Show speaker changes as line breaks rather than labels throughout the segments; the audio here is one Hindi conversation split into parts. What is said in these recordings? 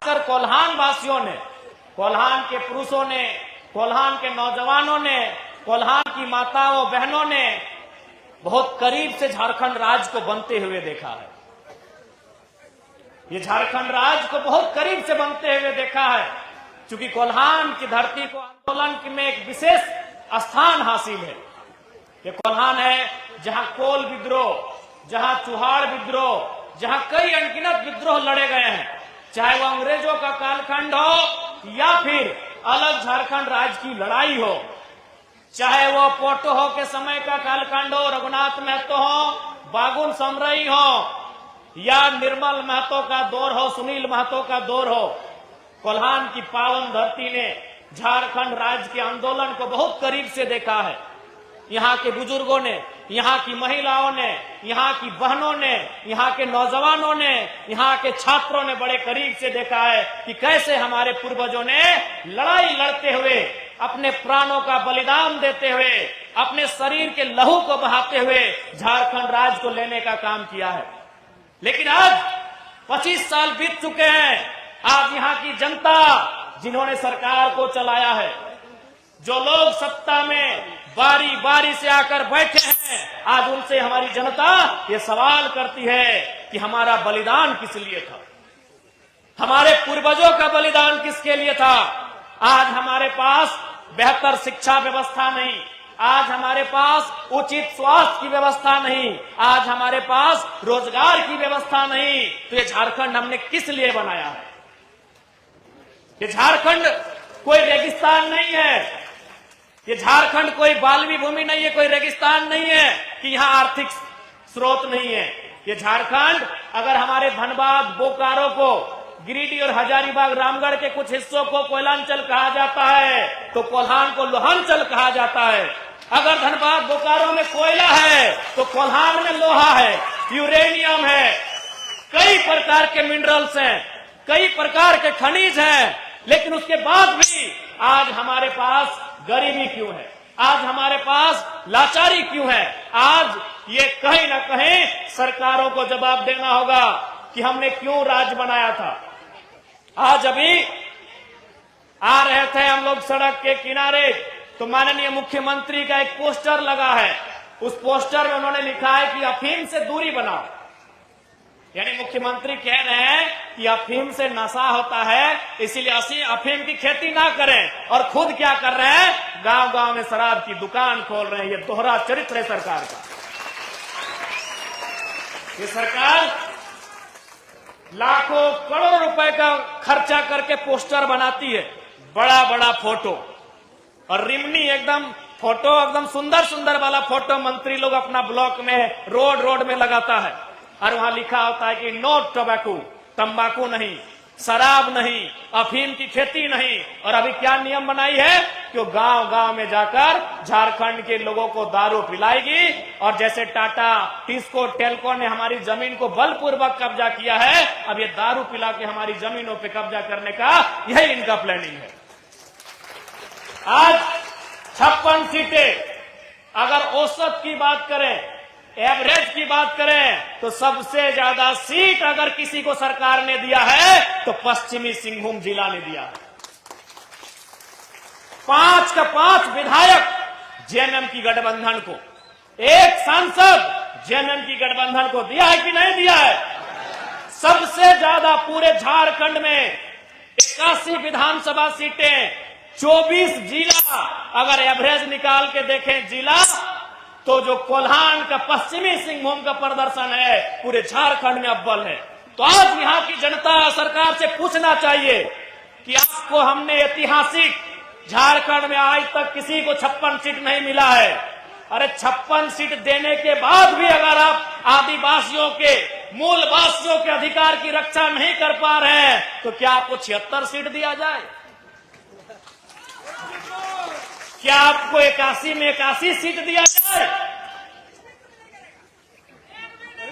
खासकर कोल्हान वासियों ने, कोल्हान के पुरुषों ने, कोल्हान के नौजवानों ने, कोल्हान की माताओं बहनों ने बहुत करीब से झारखंड राज्य को बनते हुए देखा है। ये झारखंड राज्य को बहुत करीब से बनते हुए देखा है, क्योंकि कोल्हान की धरती को आंदोलन में एक विशेष स्थान हासिल है। ये कोल्हान है जहां कोल विद्रोह, जहां चुहाड़ विद्रोह, जहां कई अनगिनत विद्रोह लड़े गए हैं, चाहे वो अंग्रेजों का कालखंड हो या फिर अलग झारखंड राज्य की लड़ाई हो, चाहे वो पोटो के समय का कालखंड हो, रघुनाथ महतो हो, बागुन समरई हो, या निर्मल महतो का दौर हो, सुनील महतो का दौर हो, कोल्हान की पावन धरती ने झारखंड राज्य के आंदोलन को बहुत करीब से देखा है। यहाँ के बुजुर्गों ने, यहाँ की महिलाओं ने, यहाँ की बहनों ने, यहाँ के नौजवानों ने, यहाँ के छात्रों ने बड़े करीब से देखा है कि कैसे हमारे पूर्वजों ने लड़ाई लड़ते हुए, अपने प्राणों का बलिदान देते हुए, अपने शरीर के लहू को बहाते हुए झारखंड राज्य को लेने का काम किया है। लेकिन आज 25 साल बीत चुके हैं। आज यहाँ की जनता, जिन्होंने सरकार को चलाया है, जो लोग सत्ता में बारी बारी से आकर बैठे हैं, आज उनसे हमारी जनता ये सवाल करती है कि हमारा बलिदान किस लिए था, हमारे पूर्वजों का बलिदान किसके लिए था। आज हमारे पास बेहतर शिक्षा व्यवस्था नहीं, आज हमारे पास उचित स्वास्थ्य की व्यवस्था नहीं, आज हमारे पास रोजगार की व्यवस्था नहीं, तो ये झारखंड हमने किस लिए बनाया है। ये झारखंड कोई रेगिस्तान नहीं है, ये झारखंड कोई बालवी भूमि नहीं है, कोई रेगिस्तान नहीं है कि यहाँ आर्थिक स्रोत नहीं है। ये झारखंड अगर हमारे धनबाद, बोकारो को, गिरिडीह और हजारीबाग, रामगढ़ के कुछ हिस्सों को कोयलांचल कहा जाता है, तो कोल्हान को लोहांचल कहा जाता है। अगर धनबाद बोकारो में कोयला है तो कोल्हान में लोहा है, यूरेनियम है, कई प्रकार के मिनरल्स हैं, कई प्रकार के खनिज हैं। लेकिन उसके बाद भी आज हमारे पास गरीबी क्यों है, आज हमारे पास लाचारी क्यों है। आज ये कहीं ना कहीं सरकारों को जवाब देना होगा कि हमने क्यों राज्य बनाया था। आज अभी आ रहे थे हम लोग सड़क के किनारे, तो माननीय मुख्यमंत्री का एक पोस्टर लगा है। उस पोस्टर में उन्होंने लिखा है कि अफीम से दूरी बनाओ। यानी मुख्यमंत्री कह रहे हैं कि अफीम से नशा होता है, इसीलिए अफीम की खेती ना करें, और खुद क्या कर रहे हैं, गांव गांव में शराब की दुकान खोल रहे हैं। ये दोहरा चरित्र है सरकार का। ये सरकार लाखों करोड़ रुपए का खर्चा करके पोस्टर बनाती है, बड़ा बड़ा फोटो और रिमनी एकदम फोटो, एकदम सुंदर सुंदर वाला फोटो मंत्री लोग अपना ब्लॉक में रोड में लगाता है, और वहां लिखा होता है कि नो टोबैको, तंबाकू नहीं, शराब नहीं, अफीम की खेती नहीं। और अभी क्या नियम बनाई है कि वो गांव गांव में जाकर झारखंड के लोगों को दारू पिलाएगी। और जैसे टाटा, टिस्को, टेल्को ने हमारी जमीन को बलपूर्वक कब्जा किया है, अब ये दारू पिला के हमारी जमीनों पे कब्जा करने का यही इनका प्लानिंग है। आज 56 सीटें, अगर औसत की बात करें, एवरेज की बात करें, तो सबसे ज्यादा सीट अगर किसी को सरकार ने दिया है तो पश्चिमी सिंहभूम जिला ने दिया है। 5 का 5 विधायक जेएमएम की गठबंधन को, 1 सांसद जेएमएम की गठबंधन को दिया है कि नहीं दिया है। सबसे ज्यादा पूरे झारखंड में 81 विधानसभा सीटें, 24 जिला, अगर एवरेज निकाल के देखें जिला, तो जो कोल्हान का, पश्चिमी सिंहभूम का प्रदर्शन है पूरे झारखंड में अव्वल है। तो आज यहाँ की जनता सरकार से पूछना चाहिए कि आपको हमने ऐतिहासिक झारखंड में आज तक किसी को 56 सीट नहीं मिला है। अरे 56 सीट देने के बाद भी अगर आप आदिवासियों के, मूलवासियों के अधिकार की रक्षा नहीं कर पा रहे हैं, तो क्या आपको 76 सीट दिया जाए? क्या आपको 81 में 81 सीट दिया जाए?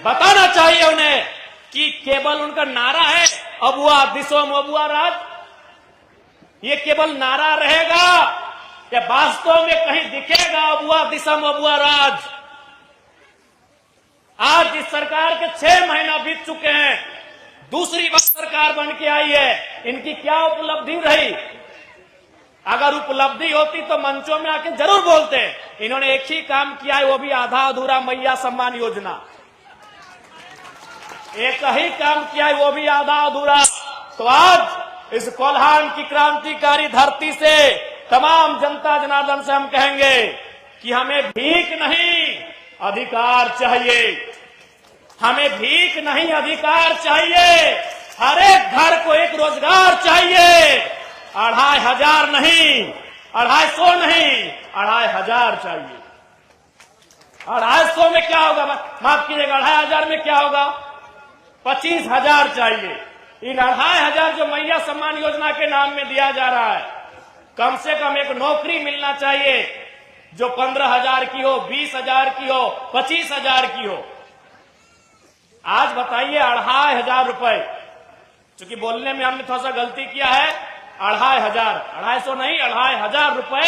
बताना चाहिए उन्हें कि केवल उनका नारा है अबुआ दिसोम अबुआ राज। ये केवल नारा रहेगा या वास्तव में कहीं दिखेगा अबुआ दिसम अबुआ राज? आज इस सरकार के 6 महीना बीत चुके हैं। दूसरी बात सरकार बन के आई है, इनकी क्या उपलब्धि रही? अगर उपलब्धि होती तो मंचों में आके जरूर बोलते। इन्होंने एक ही काम किया है, वो भी आधा अधूरा मैया सम्मान योजना। एक ही काम किया है, वो भी आधा अधूरा। तो आज इस कोल्हान की क्रांतिकारी धरती से तमाम जनता जनार्दन से हम कहेंगे कि हमें भीख नहीं अधिकार चाहिए, हमें भीख नहीं अधिकार चाहिए। हर एक घर को एक रोजगार चाहिए। 2500 नहीं, 250 नहीं, 2500 चाहिए। 250 में क्या होगा? माफ कीजिएगा, 2500 में क्या होगा? 25,000 चाहिए। इन 2500 जो मैया सम्मान योजना के नाम में दिया जा रहा है, कम से कम एक नौकरी मिलना चाहिए जो 15,000 की हो, 20,000 की हो, 25,000 की हो। आज बताइए 2500 रुपए, चूंकि बोलने में हमने थोड़ा सा गलती किया है, 2500, 250 नहीं, 2500 रुपए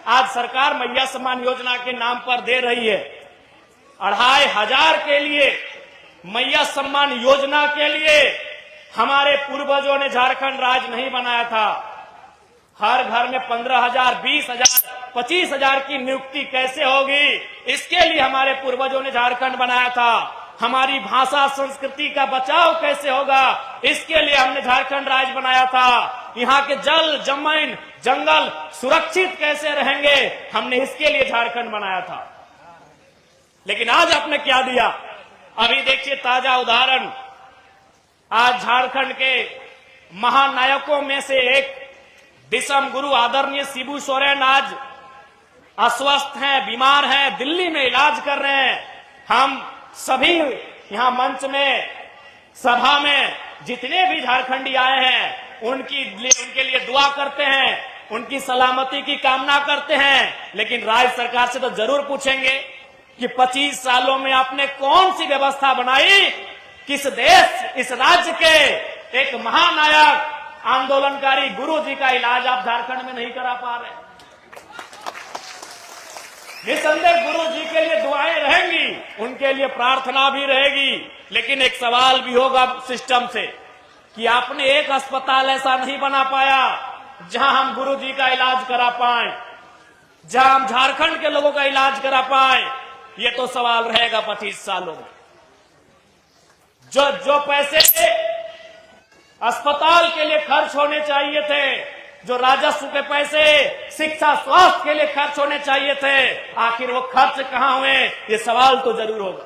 आज सरकार मैया सम्मान योजना के नाम पर दे रही है। 2500 के लिए, मैया सम्मान योजना के लिए हमारे पूर्वजों ने झारखंड राज्य नहीं बनाया था। हर घर में 15,000, 20,000, 25,000 की नियुक्ति कैसे होगी, इसके लिए हमारे पूर्वजों ने झारखंड बनाया था। हमारी भाषा संस्कृति का बचाव कैसे होगा, इसके लिए हमने झारखंड राज्य बनाया था। यहाँ के जल, जमीन, जंगल सुरक्षित कैसे रहेंगे, हमने इसके लिए झारखंड बनाया था। लेकिन आज आपने क्या दिया? अभी देखिए ताजा उदाहरण, आज झारखंड के महानायकों में से एक विषम गुरु आदरणीय शिबू सोरेन आज अस्वस्थ हैं, बीमार हैं, दिल्ली में इलाज कर रहे हैं। हम सभी यहां मंच में, सभा में जितने भी झारखंडी आए हैं उनके लिए दुआ करते हैं, उनकी सलामती की कामना करते हैं। लेकिन राज्य सरकार से तो जरूर पूछेंगे कि 25 सालों में आपने कौन सी व्यवस्था बनाई, किस देश, इस राज्य के एक महानायक आंदोलनकारी गुरु जी का इलाज आप झारखंड में नहीं करा पा रहे। निसंदेह गुरु जी के लिए दुआएं रहेंगी, उनके लिए प्रार्थना भी रहेगी। लेकिन एक सवाल भी होगा सिस्टम से कि आपने एक अस्पताल ऐसा नहीं बना पाया जहां हम गुरु जी का इलाज करा पाए, जहां हम झारखंड के लोगों का इलाज करा पाए। ये तो सवाल रहेगा 25 सालों में। जो पैसे अस्पताल के लिए खर्च होने चाहिए थे, जो राजस्व के पैसे शिक्षा स्वास्थ्य के लिए खर्च होने चाहिए थे, आखिर वो खर्च कहां हुए, ये सवाल तो जरूर होगा।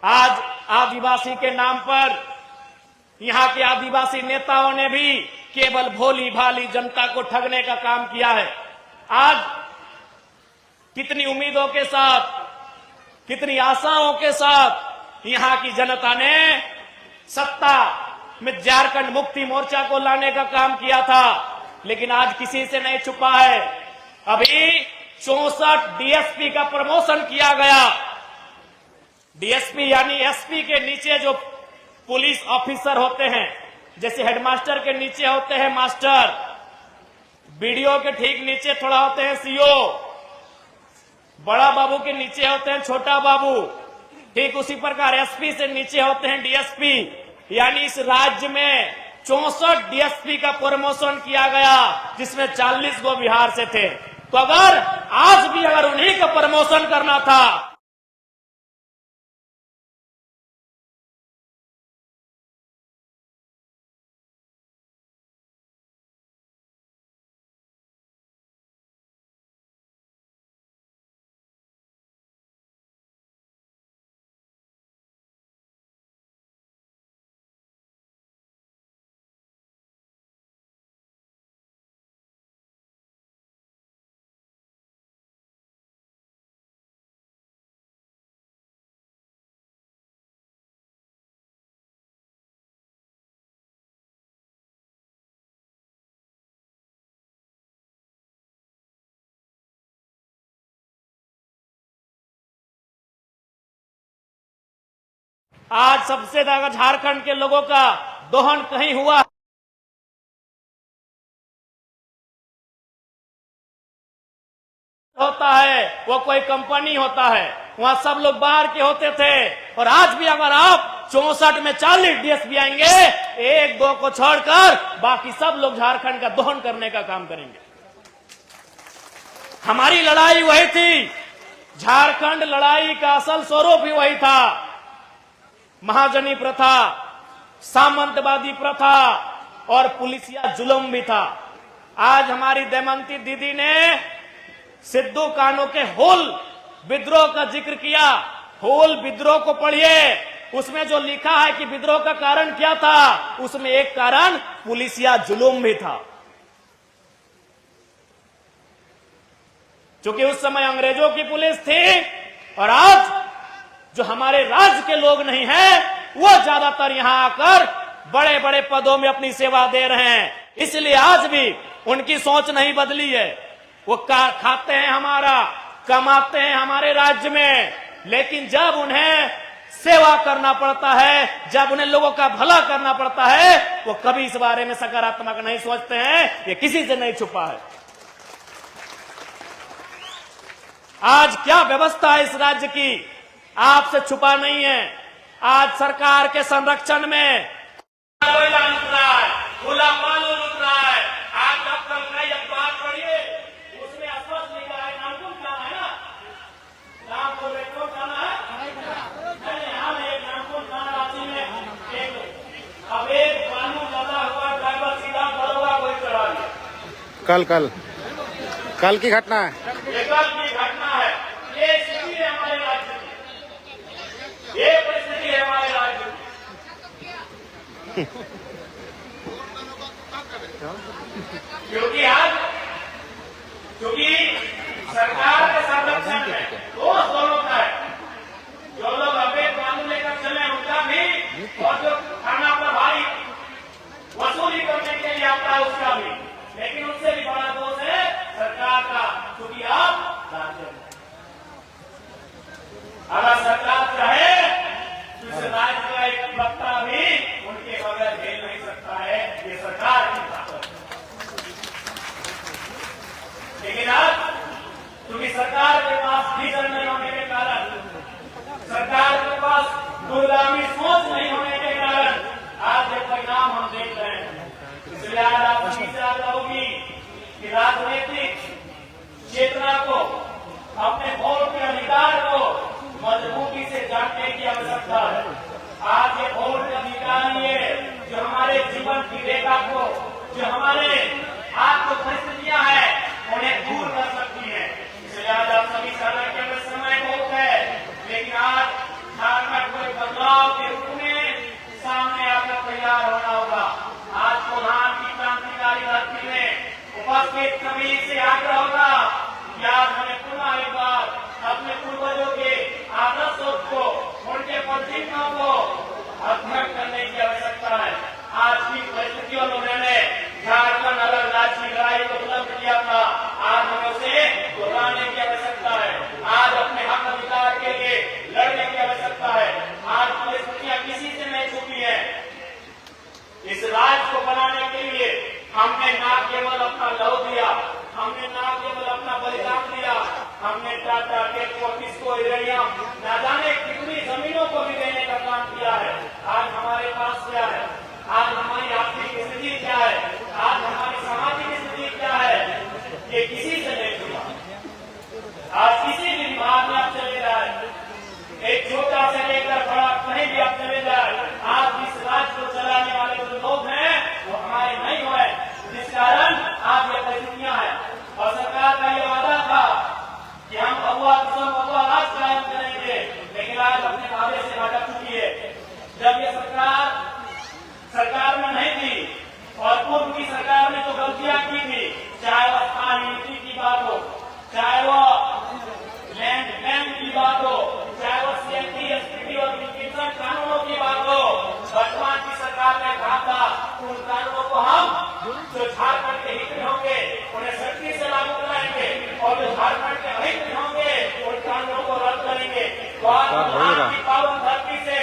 आज आदिवासी के नाम पर यहां के आदिवासी नेताओं ने भी केवल भोली भाली जनता को ठगने का काम किया है। आज कितनी उम्मीदों के साथ, कितनी आशाओं के साथ यहां की जनता ने सत्ता में झारखंड मुक्ति मोर्चा को लाने का काम किया था, लेकिन आज किसी से नहीं छुपा है। अभी 64 डीएसपी का प्रमोशन किया गया। डीएसपी यानी एसपी के नीचे जो पुलिस ऑफिसर होते हैं, जैसे हेडमास्टर के नीचे होते हैं मास्टर, बीडीओ के ठीक नीचे थोड़ा होते हैं सीओ, बड़ा बाबू के नीचे होते हैं छोटा बाबू, ठीक उसी प्रकार एसपी से नीचे होते हैं डीएसपी। यानी इस राज्य में 64 डीएसपी का प्रमोशन किया गया, जिसमें 40 गो बिहार से थे। तो अगर आज भी अगर उन्हीं का प्रमोशन करना था, आज सबसे ज्यादा झारखंड के लोगों का दोहन कहीं हुआ होता है, वो कोई कंपनी होता है। वहां सब लोग बाहर के होते थे। और आज भी अगर आप 64 में 40 डीएसपी आएंगे, एक दो को छोड़कर बाकी सब लोग झारखंड का दोहन करने का काम करेंगे। हमारी लड़ाई वही थी, झारखंड लड़ाई का असल स्वरूप ही वही था। महाजनी प्रथा, सामंतवादी प्रथा और पुलिसिया जुल्म भी था। आज हमारी देमंती दीदी ने सिद्धू कान्हू के हुल विद्रोह का जिक्र किया। हुल विद्रोह को पढ़िए, उसमें जो लिखा है कि विद्रोह का कारण क्या था, उसमें एक कारण पुलिसिया जुल्म भी था। क्योंकि उस समय अंग्रेजों की पुलिस थी और आज जो हमारे राज्य के लोग नहीं हैं, वो ज्यादातर यहां आकर बड़े बड़े पदों में अपनी सेवा दे रहे हैं। इसलिए आज भी उनकी सोच नहीं बदली है। वो खाते हैं हमारा, कमाते हैं हमारे राज्य में, लेकिन जब उन्हें सेवा करना पड़ता है, जब उन्हें लोगों का भला करना पड़ता है, वो कभी इस बारे में सकारात्मक नहीं सोचते हैं। ये किसी से नहीं छुपा है। आज क्या व्यवस्था है इस राज्य की, आपसे छुपा नहीं है। आज सरकार के संरक्षण में कोयला लुट रहा है, खुला बालू लुट रहा है। आज जब तक नहीं अखबार पढ़िए, उसमें स्पष्ट लिखा है, नामकुल जाना है ना, नामकुल मेट्रो जाना है, हम एक नामकुल जाना रांची में एक अवैध बालू लदा हुआ ड्राइवर सीधा दरोगा कोई चढ़ा दिया।
कल की घटना है,
ये कल की घटना है। ये स्थिति है हमारे राज्य की, ये परिस्थिति है हमारे राज्य की। क्योंकि सरकार के संरक्षण में दोष दोनों का है। जो लोग अवैध कानून लेकर चले उनका भी, और जो थाना प्रभारी वसूली करने के लिए आता है उसका भी। लेकिन उससे भी बड़ा दोष है सरकार का, क्योंकि आप राज्य में अगर सरकार चाहे तो इस राज्य का एक प्रवक्ता भी उनके बगैर झेल नहीं सकता है। ये सरकार की ताकत है। लेकिन आज क्योंकि सरकार के पास विजन नहीं होने के कारण, सरकार के पास दूरगामी सोच नहीं होने के कारण आज ये परिणाम हम देख रहे हैं। इसलिए आज आप सभी से आग्रह होगी कि राजनीतिक चेतना को, अपने वोट के अधिकार को मजबूती से जानने की आवश्यकता है। आज ये वोट के अधिकार ये जो हमारे जीवन की रेखा को, जो हमारे आज जो परिस्थितियां हैं उन्हें दूर कर सकती है। इसलिए आज आप सभी के समय बहुत है, लेकिन आज झारखंड को बदलाव के रूप में सामने आकर तैयार होना होगा। आज कोल्हान की क्रांतिकारी धरती में उपस्थित सभी से आग्रह होगा कि आज हमें पुनः एक बार अपने पूर्वजों के आदर्शों को, उनके प्रतिज्ञाओं को अध्ययन करने की आवश्यकता है। आज की परिस्थितियों में उन्होंने झारखंड अलग राज्य की लड़ाई को उपलब्ध किया था, आज हमें उसे दोहराने की आवश्यकता है। आज अपने हक अधिकार के लिए लड़ने की आवश्यकता है। आज परिस्थितियां किसी से नहीं छुपी है। इस राज्य को बनाने के लिए हमने न केवल अपना लहू दिया, हमने न केवल अपना बलिदान दिया, हमने टाटा टेको, किसको, इरेनियम, न जाने कितनी जमीनों को भी देने का काम किया है। आज हमारे पास क्या है, आज हमारी आर्थिक स्थिति क्या है, आज हमारी सामाजिक स्थिति क्या है, ये किसी से नहीं छुपा। आज किसी भी विभाग में आप चले जाए, एक छोटा से लेकर बड़ा कहीं भी आप चले जाए, आज इस राज्य को चलाने वाले जो लोग हैं वो हमारे नहीं हुए, जिस कारण आज ये परिस्थितियां हैं। और सरकार का ये वादा था कि हम बबुआ किसान बबुआ राज कायम करेंगे, लेकिन आज अपने वादे से भटक चुकी है। जब ये सरकार में नहीं थी और पूर्व की सरकार ने जो गलतियां की थी, चाहे वो स्थानीय नीति की बात हो, चाहे वो लैंड बैंक की बात हो, चाहे वो सीएमटी, एसपीटी और किसान कानूनों की बात हो, वर्तमान की सरकार ने कहा था उन कानूनों को हम जो झारखंड के हित में होंगे उन्हें सख्ती से लागू कराएंगे, और जो झारखंड के अहित में होंगे उन कानूनों को रद्द करेंगे। पावन धरती से